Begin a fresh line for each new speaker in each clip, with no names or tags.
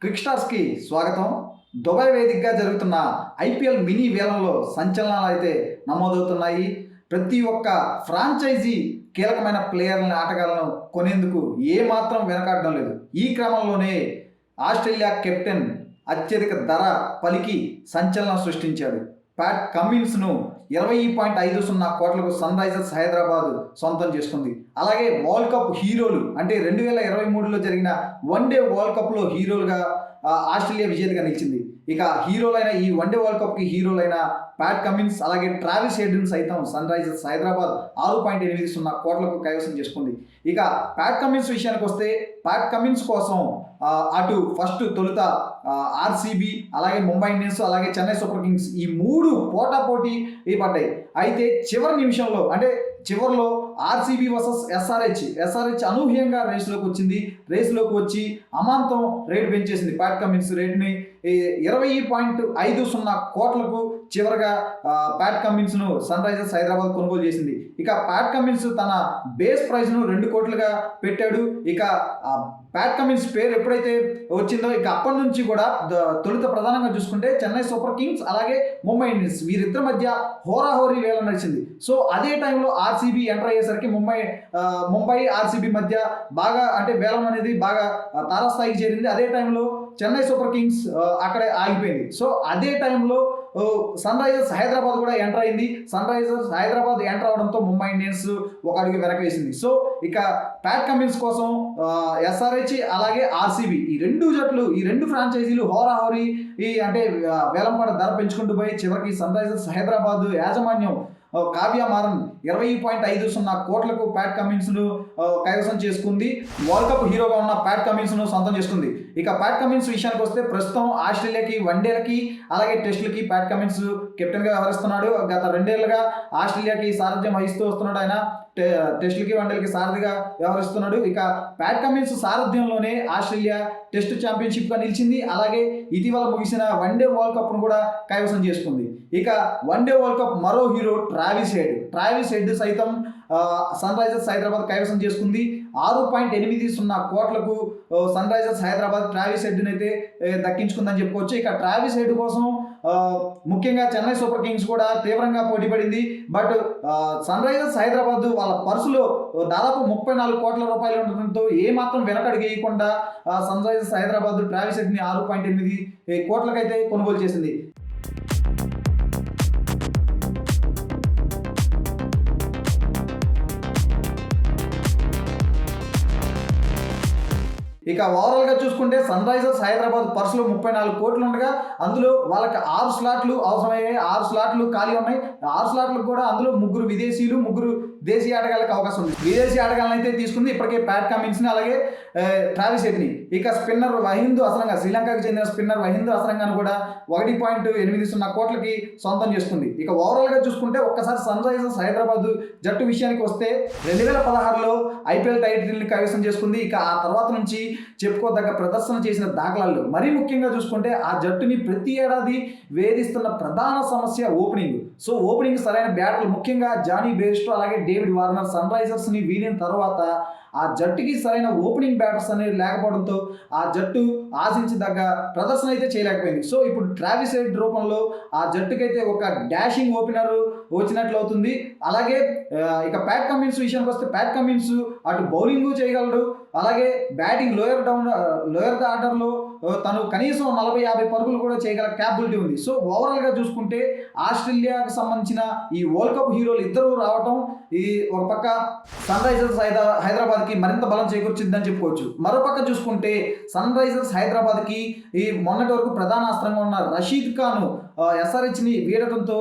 Crick స్టార్స్కి స్వాగతం. Dubai వేదికగా జరుగుతున్న ఐపీఎల్ మినీ వేలంలో సంచలనాలు అయితే నమోదవుతున్నాయి. ప్రతి ఒక్క ఫ్రాంచైజీ కీలకమైన ప్లేయర్లను ఆటగాళ్లను కొనేందుకు ఏమాత్రం వెనకాడడం లేదు. ఈ క్రమంలోనే ఆస్ట్రేలియా కెప్టెన్ అత్యధిక ధర పలికి సంచలనం సృష్టించాడు. ప్యాట్ కమిన్స్ను 20.50 కోట్లకు సన్ రైజర్స్ హైదరాబాద్ సొంతం చేసుకుంది. అలాగే వరల్డ్ కప్ హీరోలు అంటే 2023లో జరిగిన వన్డే వరల్డ్ కప్లో హీరోలుగా ఆస్ట్రేలియా విజేతగా నిలిచింది. ఇక హీరోలైన ఈ వన్డే వరల్డ్ కప్కి హీరోలైన ప్యాట్ కమిన్స్ అలాగే ట్రావిస్ హెడ్ను సైతం సన్ రైజర్స్ హైదరాబాద్ 6.80 కోట్లకు కైవసం చేసుకుంది. ఇక ప్యాట్ కమిన్స్ విషయానికి వస్తే ప్యాట్ కమిన్స్ కోసం అటు ఫస్ట్ తొలుత ఆర్సీబీ అలాగే ముంబై ఇండియన్స్ అలాగే చెన్నై సూపర్ కింగ్స్ ఈ మూడు పోటాపోటీ పడ్డాయి. అయితే చివరి నిమిషంలో అంటే చివరిలో ఆర్సీబీ వర్సెస్ ఎస్ఆర్హెచ్ అనూహ్యంగా రేసులోకి వచ్చి అమాంతం రేటు పెంచేసింది. ప్యాట్ కమిన్స్ రేటుని 20.50 కోట్లకు చివరిగా ప్యాట్ కమిన్స్ను సన్ రైజర్స్ హైదరాబాద్ కొనుగోలు చేసింది. ఇక ప్యాట్ కమిన్స్ తన బేస్ ప్రైస్ను 2 కోట్లుగా పెట్టాడు. ఇక ప్యాట్ కమిన్స్ పేరు ఎప్పుడైతే వచ్చిందో ఇక అప్పటి నుంచి కూడా తొలుత ప్రధానంగా చూసుకుంటే చెన్నై సూపర్ కింగ్స్ అలాగే ముంబై ఇండియన్స్ వీరిద్దరి మధ్య హోరాహోరీ వేలం నడిచింది. సో అదే టైంలో ఆర్సీబీ ఎంటర్ అయ్యేసరికి ముంబై ఆర్సీబీ మధ్య బాగా అంటే వేలం అనేది బాగా తారాస్థాయికి చేరింది. అదే టైంలో చెన్నై సూపర్ కింగ్స్ అక్కడే ఆగిపోయింది. సో అదే టైంలో సన్ రైజర్స్ హైదరాబాద్ కూడా ఎంటర్ అయింది. సన్ రైజర్స్ హైదరాబాద్ ఎంటర్ అవడంతో ముంబై ఇండియన్స్ ఒక అడుగు వెనక వేసింది. సో ఇక ప్యాట్ కమిన్స్ కోసం ఎస్ఆర్హెచ్ అలాగే ఆర్సీబీ ఈ రెండు ఫ్రాంచైజీలు హోరాహోరీ అంటే వేలంపాట ధర పెంచుకుంటూ పోయి చివరికి సన్ రైజర్స్ హైదరాబాద్ యాజమాన్యం కావ్య మారన్ 20.50 కోట్లకు ప్యాట్ కమిన్స్ను కైవసం చేసుకుంది. వరల్డ్ కప్ హీరోగా ఉన్న ప్యాట్ కమిన్స్ను సొంతం చేసుకుంది. ఇక ప్యాట్ కమిన్స్ విషయానికి వస్తే ప్రస్తుతం ఆస్ట్రేలియాకి వన్డేలకి అలాగే టెస్టులకి ప్యాట్ కమిన్స్ కెప్టెన్గా వ్యవహరిస్తున్నాడు. గత 2 ఏళ్లుగా ఆస్ట్రేలియాకి సారథ్యం వహిస్తూ వస్తున్నాడు. ఆయన టెస్టులకి వన్డేలకి సారథిగా వ్యవహరిస్తున్నాడు. ఇక ప్యాట్ కమిన్స్ సారథ్యంలోనే ఆస్ట్రేలియా టెస్ట్ ఛాంపియన్షిప్గా నిలిచింది. అలాగే ఇటీవల ముగిసిన వన్డే వరల్డ్ కప్ను కూడా కైవసం చేసుకుంది. ఇక వన్డే వరల్డ్ కప్ మరో హీరో ట్రావిస్ హెడ్ సైతం సన్ రైజర్స్ హైదరాబాద్ కైవసం చేసుకుంది. 6.80 కోట్లకు సన్ రైజర్స్ హైదరాబాద్ ట్రావిస్ హెడ్ని అయితే దక్కించుకుందని చెప్పుకోవచ్చు. ఇక ట్రావిస్ హెడ్ కోసం ముఖ్యంగా చెన్నై సూపర్ కింగ్స్ కూడా తీవ్రంగా పోటీపడింది. బట్ సన్ రైజర్స్ హైదరాబాద్ వాళ్ళ పర్సులో దాదాపు 34 కోట్ల రూపాయలు ఉండడంతో ఏమాత్రం వెనకడుగేయకుండా సన్ రైజర్స్ హైదరాబాద్ ట్రావిస్ హెడ్ని 6.8 కోట్లకైతే కొనుగోలు చేసింది. ఇక ఓవరాల్గా చూసుకుంటే సన్ రైజర్స్ హైదరాబాద్ పర్సులో 34 కోట్లు ఉండగా అందులో వాళ్ళకి 6 స్లాట్లు అవసరమయ్యాయి. 6 స్లాట్లు ఖాళీ ఉన్నాయి. 6 స్లాట్లకు కూడా అందులో 3 విదేశీయులు 3 దేశీయ ఆటగాళ్ళకి అవకాశం ఉంది. విదేశీ ఆటగాళ్ళని అయితే తీసుకుంది ఇప్పటికే ప్యాట్ కమిన్స్ని అలాగే ట్రావిస్ హెడ్ని. ఇక స్పిన్నర్ వహింద్ అసరంగా శ్రీలంకకు చెందిన స్పిన్నర్ వహింద్ అసరంగాను కూడా 1.80 కోట్లకి సొంతం చేసుకుంది. ఇక ఓవరాల్గా చూసుకుంటే ఒక్కసారి సన్ రైజర్స్ హైదరాబాద్ జట్టు విషయానికి వస్తే 2016లో ఐపీఎల్ టైటిల్ని కైవసం చేసుకుంది. ఇక ఆ తర్వాత నుంచి చెప్పుకోదగ్గ ప్రదర్శన చేసిన దాఖలాలు మరీ ముఖ్యంగా చూసుకుంటే ఆ జట్టుని ప్రతి ఏడాది వేధిస్తున్న ప్రధాన సమస్య ఓపెనింగ్. సో ఓపెనింగ్ సరైన బ్యాటర్లు ముఖ్యంగా జానీ బేర్స్టో అలాగే డేవిడ్ వార్నర్ సన్ రైజర్స్ని వీడిన తర్వాత ఆ జట్టుకి సరైన ఓపెనింగ్ బ్యాటర్స్ అనేది లేకపోవడంతో ఆ జట్టు ఆశించదగ్గ ప్రదర్శన అయితే చేయలేకపోయింది. సో ఇప్పుడు ట్రావిస్ హెడ్ రూపంలో ఆ జట్టుకైతే ఒక డాషింగ్ ఓపెనర్ వచ్చినట్లు అవుతుంది. అలాగే ఇక ప్యాట్ కమిన్స్ విషయానికి వస్తే ప్యాట్ కమిన్స్ అటు బౌలింగ్ చేయగలడు అలాగే బ్యాటింగ్ లోయర్ ఆర్డర్లో తను కనీసం 40-50 పరుగులు కూడా చేయగల క్యాపబిలిటీ ఉంది. సో ఓవరాల్గా చూసుకుంటే ఆస్ట్రేలియాకి సంబంధించిన ఈ వరల్డ్ కప్ హీరోలు ఇద్దరు రావటం ఈ ఒక పక్క సన్ రైజర్స్ హైదరాబాద్కి మరింత బలం చేకూర్చిందని చెప్పుకోవచ్చు. మరోపక్క చూసుకుంటే సన్ రైజర్స్ హైదరాబాద్కి ఈ మొన్నటి వరకు ప్రధాన అస్త్రంగా ఉన్న రషీద్ ఖాన్ ఎస్ఆర్హెచ్ని వీడటంతో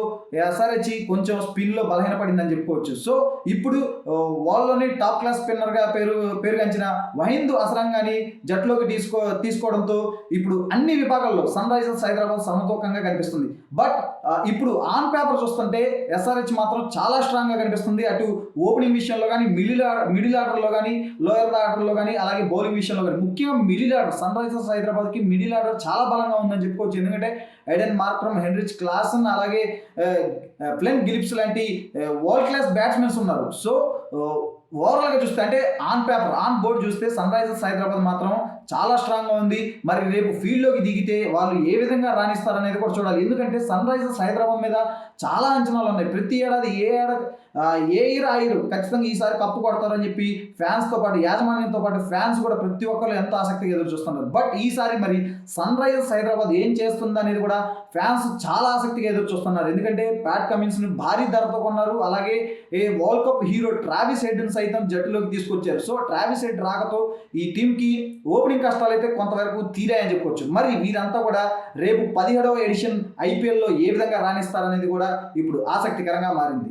ఎస్ఆర్హెచ్ కొంచెం స్పిన్లో బలహీనపడిందని చెప్పుకోవచ్చు. సో ఇప్పుడు వాళ్ళలోని టాప్ క్లాస్ స్పిన్నర్గా పేరుగాంచిన వహింద్ అసరంగాని జట్టులోకి తీసుకోవడంతో ఇప్పుడు అన్ని విభాగాల్లో సన్ రైజర్స్ హైదరాబాద్ సమతూకంగా కనిపిస్తుంది. బట్ ఇప్పుడు ఆన్ పేపర్ చూస్తుంటే ఎస్ఆర్హెచ్ మాత్రం చాలా స్ట్రాంగ్గా కనిపిస్తుంది. అటు ఓపెనింగ్ విషయంలో కానీ మిడిల్ ఆర్డర్లో కానీ లోయర్ ఆర్డర్లో కానీ అలాగే బౌలింగ్ విషయంలో కానీ ముఖ్యంగా మిడిల్ ఆర్డర్ సన్ రైజర్స్ హైదరాబాద్కి మిడిల్ ఆర్డర్ చాలా బలంగా ఉందని చెప్పుకోవచ్చు. ఎందుకంటే ఎడెన్ మార్క్రమ్ హెన్రిచ్ క్లాసన్ అలాగే ఫ్లెన్ గిలిప్స్ లాంటి వరల్డ్ క్లాస్ బ్యాట్స్మెన్స్ ఉన్నారు. సో ఓవరాల్గా చూస్తే అంటే ఆన్ పేపర్ ఆన్ బోర్డ్ చూస్తే సన్ రైజర్స్ హైదరాబాద్ మాత్రం చాలా స్ట్రాంగ్గా ఉంది. మరి రేపు ఫీల్డ్లోకి దిగితే వాళ్ళు ఏ విధంగా రాణిస్తారనేది కూడా చూడాలి. ఎందుకంటే సన్ రైజర్స్ హైదరాబాద్ మీద చాలా అంచనాలు ఉన్నాయి. ప్రతి ఏడాది ఏ ఇయర్ ఆ ఇయర్ ఖచ్చితంగా ఈసారి కప్పు కొడతారని చెప్పి ఫ్యాన్స్తో పాటు యాజమాన్యంతో పాటు ఫ్యాన్స్ కూడా ప్రతి ఒక్కరు ఎంతో ఆసక్తిగా ఎదురు చూస్తున్నారు. బట్ ఈసారి మరి సన్ రైజర్స్ హైదరాబాద్ ఏం చేస్తుంది అనేది కూడా ఫ్యాన్స్ చాలా ఆసక్తిగా ఎదురు చూస్తున్నారు. ఎందుకంటే ప్యాట్ కమిన్స్ని భారీ ధరతో కొన్నారు. అలాగే వరల్డ్ కప్ హీరో ట్రావిస్ హెడ్ని సైతం జట్టులోకి తీసుకొచ్చారు. సో ట్రావిస్ హెడ్ రాకతో ఈ టీంకి ఓపెనింగ్ కష్టాలు అయితే కొంతవరకు తీరాయని చెప్పుకోవచ్చు. మరి వీరంతా కూడా రేపు 17వ ఎడిషన్ ఐపీఎల్లో ఏ విధంగా రాణిస్తారనేది కూడా ఇప్పుడు ఆసక్తికరంగా మారింది.